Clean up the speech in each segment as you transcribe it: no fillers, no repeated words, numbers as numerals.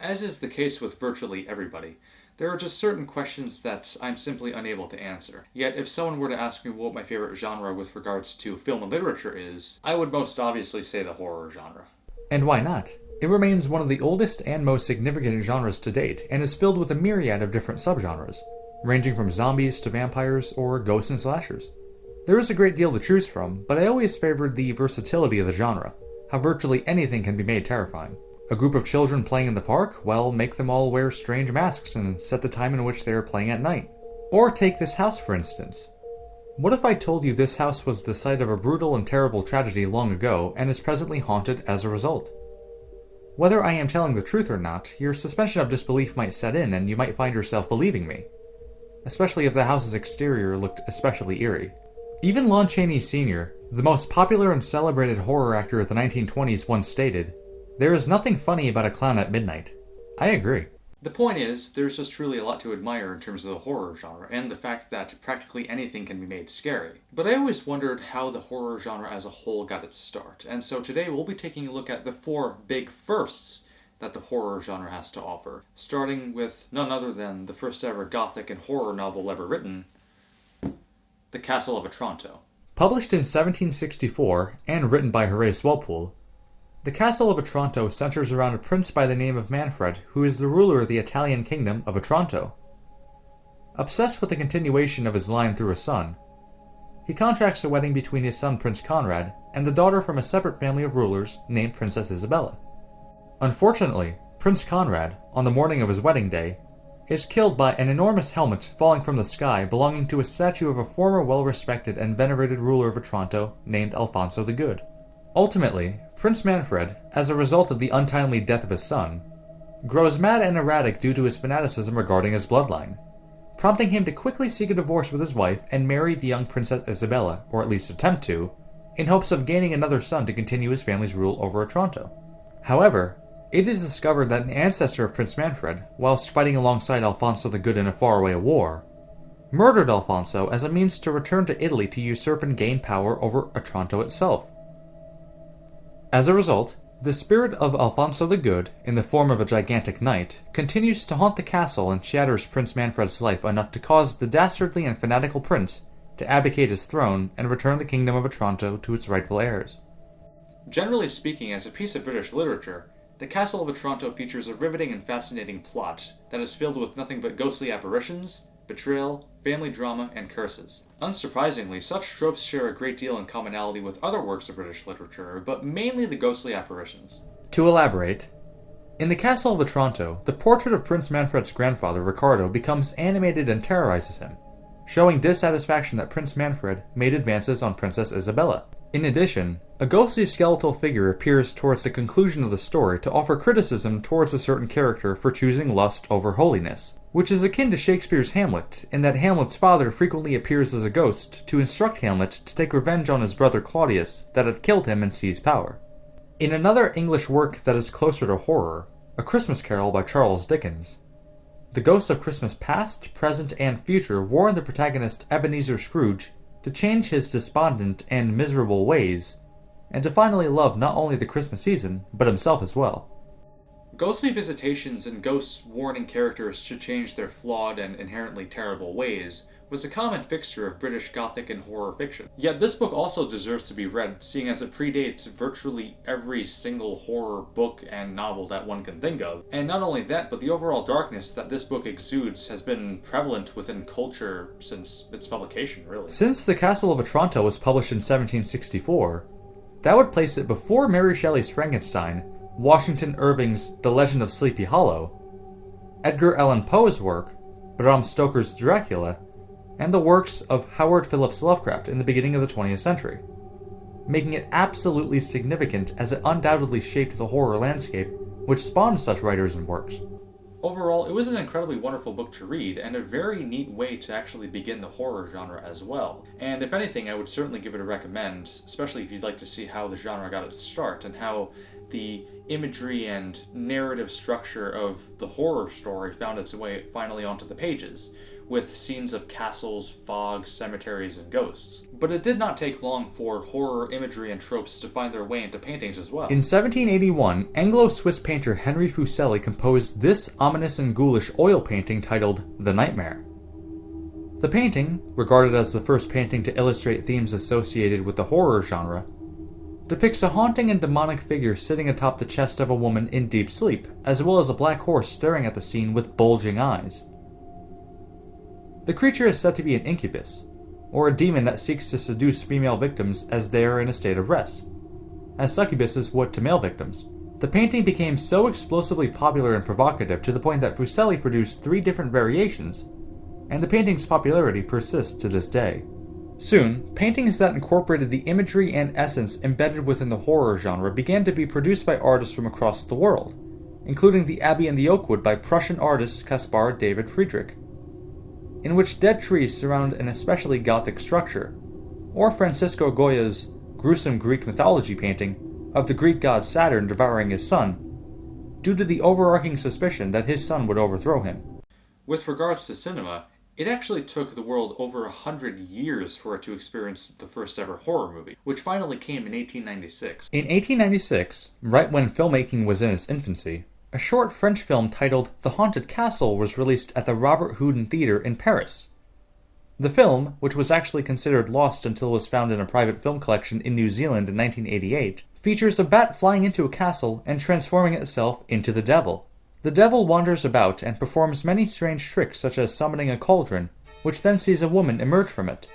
As is the case with virtually everybody, there are just certain questions that I'm simply unable to answer. Yet, if someone were to ask me what my favorite genre with regards to film and literature is, I would most obviously say the horror genre. And why not? It remains one of the oldest and most significant genres to date, and is filled with a myriad of different subgenres, ranging from zombies to vampires or ghosts and slashers. There is a great deal to choose from, but I always favored the versatility of the genre, how virtually anything can be made terrifying. A group of children playing in the park? Well, make them all wear strange masks and set the time in which they are playing at night. Or take this house, for instance. What if I told you this house was the site of a brutal and terrible tragedy long ago and is presently haunted as a result? Whether I am telling the truth or not, your suspension of disbelief might set in and you might find yourself believing me. Especially if the house's exterior looked especially eerie. Even Lon Chaney Sr., the most popular and celebrated horror actor of the 1920s, once stated, "There is nothing funny about a clown at midnight." I agree. The point is, there's just truly a lot to admire in terms of the horror genre, and the fact that practically anything can be made scary. But I always wondered how the horror genre as a whole got its start, and so today we'll be taking a look at the 4 big firsts that the horror genre has to offer, starting with none other than the first ever gothic and horror novel ever written, The Castle of Otranto. Published in 1764 and written by Horace Walpole, The Castle of Otranto centers around a prince by the name of Manfred, who is the ruler of the Italian kingdom of Otranto. Obsessed with the continuation of his line through a son, he contracts a wedding between his son Prince Conrad and the daughter from a separate family of rulers named Princess Isabella. Unfortunately, Prince Conrad, on the morning of his wedding day, is killed by an enormous helmet falling from the sky belonging to a statue of a former well-respected and venerated ruler of Otranto named Alfonso the Good. Ultimately, Prince Manfred, as a result of the untimely death of his son, grows mad and erratic due to his fanaticism regarding his bloodline, prompting him to quickly seek a divorce with his wife and marry the young Princess Isabella, or at least attempt to, in hopes of gaining another son to continue his family's rule over Otranto. However, it is discovered that an ancestor of Prince Manfred, whilst fighting alongside Alfonso the Good in a faraway war, murdered Alfonso as a means to return to Italy to usurp and gain power over Otranto itself. As a result, the spirit of Alfonso the Good, in the form of a gigantic knight, continues to haunt the castle and shatters Prince Manfred's life enough to cause the dastardly and fanatical prince to abdicate his throne and return the kingdom of Otranto to its rightful heirs. Generally speaking, as a piece of British literature, The Castle of Otranto features a riveting and fascinating plot that is filled with nothing but ghostly apparitions, betrayal, family drama, and curses. Unsurprisingly, such tropes share a great deal in commonality with other works of British literature, but mainly the ghostly apparitions. To elaborate, in The Castle of Otranto, the portrait of Prince Manfred's grandfather, Riccardo, becomes animated and terrorizes him, showing dissatisfaction that Prince Manfred made advances on Princess Isabella. In addition, a ghostly skeletal figure appears towards the conclusion of the story to offer criticism towards a certain character for choosing lust over holiness, which is akin to Shakespeare's Hamlet, in that Hamlet's father frequently appears as a ghost to instruct Hamlet to take revenge on his brother Claudius that had killed him and seized power. In another English work that is closer to horror, A Christmas Carol by Charles Dickens, the ghosts of Christmas past, present, and future warn the protagonist Ebenezer Scrooge to change his despondent and miserable ways, and to finally love not only the Christmas season, but himself as well. Ghostly visitations and ghosts warning characters to change their flawed and inherently terrible ways was a common fixture of British Gothic and horror fiction. Yet this book also deserves to be read, seeing as it predates virtually every single horror book and novel that one can think of. And not only that, but the overall darkness that this book exudes has been prevalent within culture since its publication, really. Since The Castle of Otranto was published in 1764, that would place it before Mary Shelley's Frankenstein, Washington Irving's The Legend of Sleepy Hollow, Edgar Allan Poe's work, Bram Stoker's Dracula, and the works of Howard Phillips Lovecraft in the beginning of the 20th century, making it absolutely significant as it undoubtedly shaped the horror landscape which spawned such writers and works. Overall, it was an incredibly wonderful book to read, and a very neat way to actually begin the horror genre as well. And if anything, I would certainly give it a recommend, especially if you'd like to see how the genre got its start, and how the imagery and narrative structure of the horror story found its way finally onto the pages, with scenes of castles, fog, cemeteries, and ghosts. But it did not take long for horror imagery and tropes to find their way into paintings as well. In 1781, Anglo-Swiss painter Henry Fuseli composed this ominous and ghoulish oil painting titled The Nightmare. The painting, regarded as the first painting to illustrate themes associated with the horror genre, depicts a haunting and demonic figure sitting atop the chest of a woman in deep sleep, as well as a black horse staring at the scene with bulging eyes. The creature is said to be an incubus, or a demon that seeks to seduce female victims as they are in a state of rest, as succubuses would to male victims. The painting became so explosively popular and provocative to the point that Fuseli produced 3 different variations, and the painting's popularity persists to this day. Soon, paintings that incorporated the imagery and essence embedded within the horror genre began to be produced by artists from across the world, including The Abbey in the Oakwood by Prussian artist Caspar David Friedrich, in which dead trees surround an especially gothic structure, or Francisco Goya's gruesome Greek mythology painting of the Greek god Saturn devouring his son, due to the overarching suspicion that his son would overthrow him. With regards to cinema, it actually took the world over 100 years for it to experience the first ever horror movie, which finally came in 1896. In 1896, right when filmmaking was in its infancy, a short French film titled The Haunted Castle was released at the Robert Houdin Theatre in Paris. The film, which was actually considered lost until it was found in a private film collection in New Zealand in 1988, features a bat flying into a castle and transforming itself into the devil. The devil wanders about and performs many strange tricks such as summoning a cauldron, which then sees a woman emerge from it,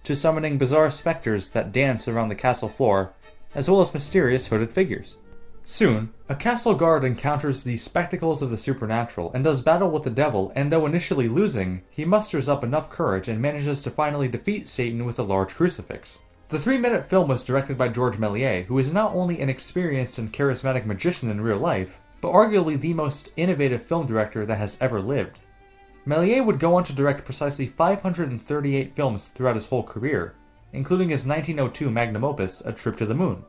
to summoning bizarre specters that dance around the castle floor, as well as mysterious hooded figures. Soon, a castle guard encounters the spectacles of the supernatural and does battle with the devil, and though initially losing, he musters up enough courage and manages to finally defeat Satan with a large crucifix. The 3-minute film was directed by Georges Méliès, who is not only an experienced and charismatic magician in real life, but arguably the most innovative film director that has ever lived. Méliès would go on to direct precisely 538 films throughout his whole career, including his 1902 magnum opus, A Trip to the Moon,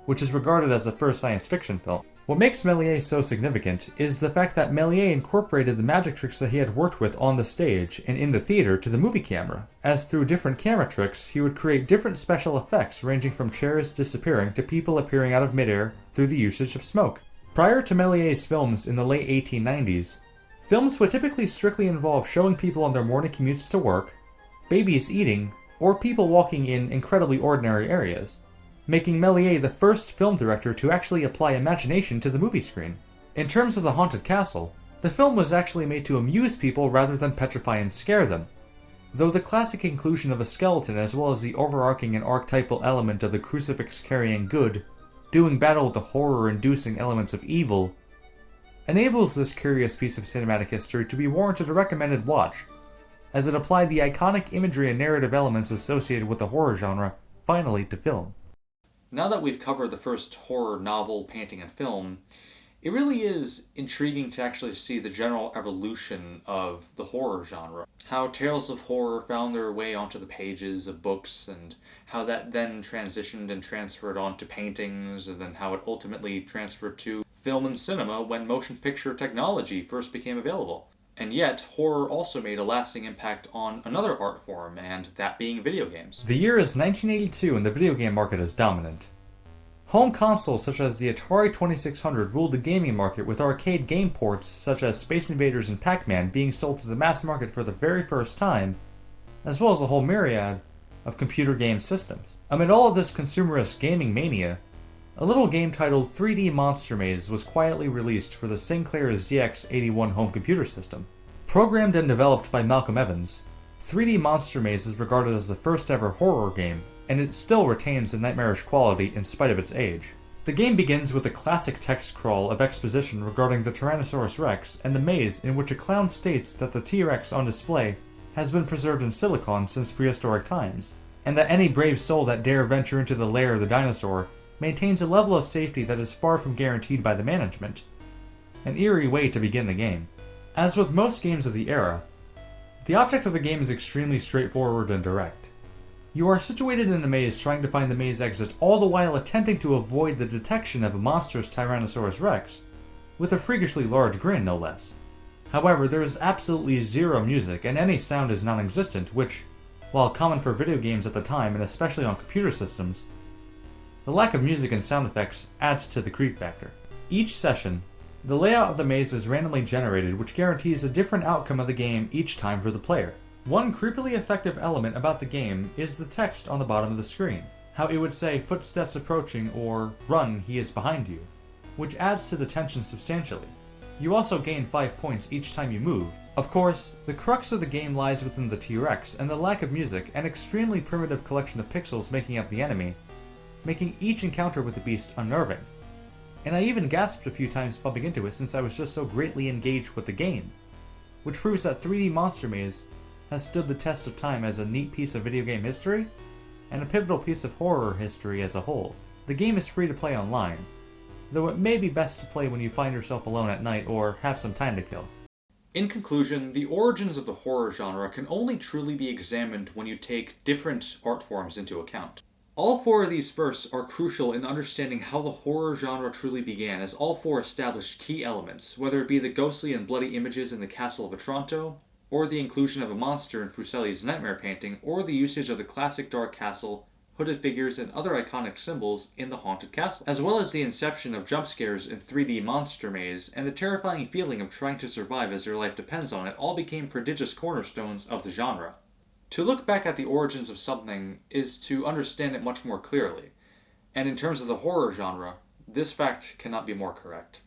which is regarded as the first science fiction film. What makes Méliès so significant is the fact that Méliès incorporated the magic tricks that he had worked with on the stage and in the theater to the movie camera, as through different camera tricks he would create different special effects ranging from chairs disappearing to people appearing out of midair through the usage of smoke. Prior to Méliès's films in the late 1890s, films would typically strictly involve showing people on their morning commutes to work, babies eating, or people walking in incredibly ordinary areas, making Méliès the first film director to actually apply imagination to the movie screen. In terms of The Haunted Castle, the film was actually made to amuse people rather than petrify and scare them, though the classic inclusion of a skeleton as well as the overarching and archetypal element of the crucifix-carrying good doing battle with the horror-inducing elements of evil, enables this curious piece of cinematic history to be warranted a recommended watch, as it applied the iconic imagery and narrative elements associated with the horror genre finally to film. Now that we've covered the first horror novel, painting, and film, it really is intriguing to actually see the general evolution of the horror genre. How tales of horror found their way onto the pages of books, and how that then transitioned and transferred onto paintings, and then how it ultimately transferred to film and cinema when motion picture technology first became available. And yet, horror also made a lasting impact on another art form, and that being video games. The year is 1982 and the video game market is dominant. Home consoles such as the Atari 2600 ruled the gaming market, with arcade game ports such as Space Invaders and Pac-Man being sold to the mass market for the very first time, as well as a whole myriad of computer game systems. Amid all of this consumerist gaming mania, a little game titled 3D Monster Maze was quietly released for the Sinclair ZX81 home computer system. Programmed and developed by Malcolm Evans, 3D Monster Maze is regarded as the first ever horror game, and it still retains a nightmarish quality in spite of its age. The game begins with a classic text crawl of exposition regarding the Tyrannosaurus Rex and the maze in which a clown states that the T-Rex on display has been preserved in silicon since prehistoric times, and that any brave soul that dare venture into the lair of the dinosaur maintains a level of safety that is far from guaranteed by the management. An eerie way to begin the game. As with most games of the era, the object of the game is extremely straightforward and direct. You are situated in a maze trying to find the maze exit, all the while attempting to avoid the detection of a monstrous Tyrannosaurus Rex, with a freakishly large grin no less. However, there is absolutely zero music, and any sound is non-existent, which, while common for video games at the time, and especially on computer systems, the lack of music and sound effects adds to the creep factor. Each session, the layout of the maze is randomly generated, which guarantees a different outcome of the game each time for the player. One creepily effective element about the game is the text on the bottom of the screen. How it would say, "Footsteps approaching," or "Run, he is behind you," which adds to the tension substantially. You also gain 5 points each time you move. Of course, the crux of the game lies within the T-Rex, and the lack of music, and extremely primitive collection of pixels making up the enemy, making each encounter with the beast unnerving. And I even gasped a few times bumping into it since I was just so greatly engaged with the game, which proves that 3D Monster Maze has stood the test of time as a neat piece of video game history, and a pivotal piece of horror history as a whole. The game is free to play online, though it may be best to play when you find yourself alone at night or have some time to kill. In conclusion, the origins of the horror genre can only truly be examined when you take different art forms into account. All four of these firsts are crucial in understanding how the horror genre truly began, as all four established key elements, whether it be the ghostly and bloody images in the Castle of Otranto, or the inclusion of a monster in Fuseli's nightmare painting, or the usage of the classic dark castle, hooded figures, and other iconic symbols in the Haunted Castle, as well as the inception of jump scares in 3D Monster Maze, and the terrifying feeling of trying to survive as your life depends on it, all became prodigious cornerstones of the genre. To look back at the origins of something is to understand it much more clearly, and in terms of the horror genre, this fact cannot be more correct.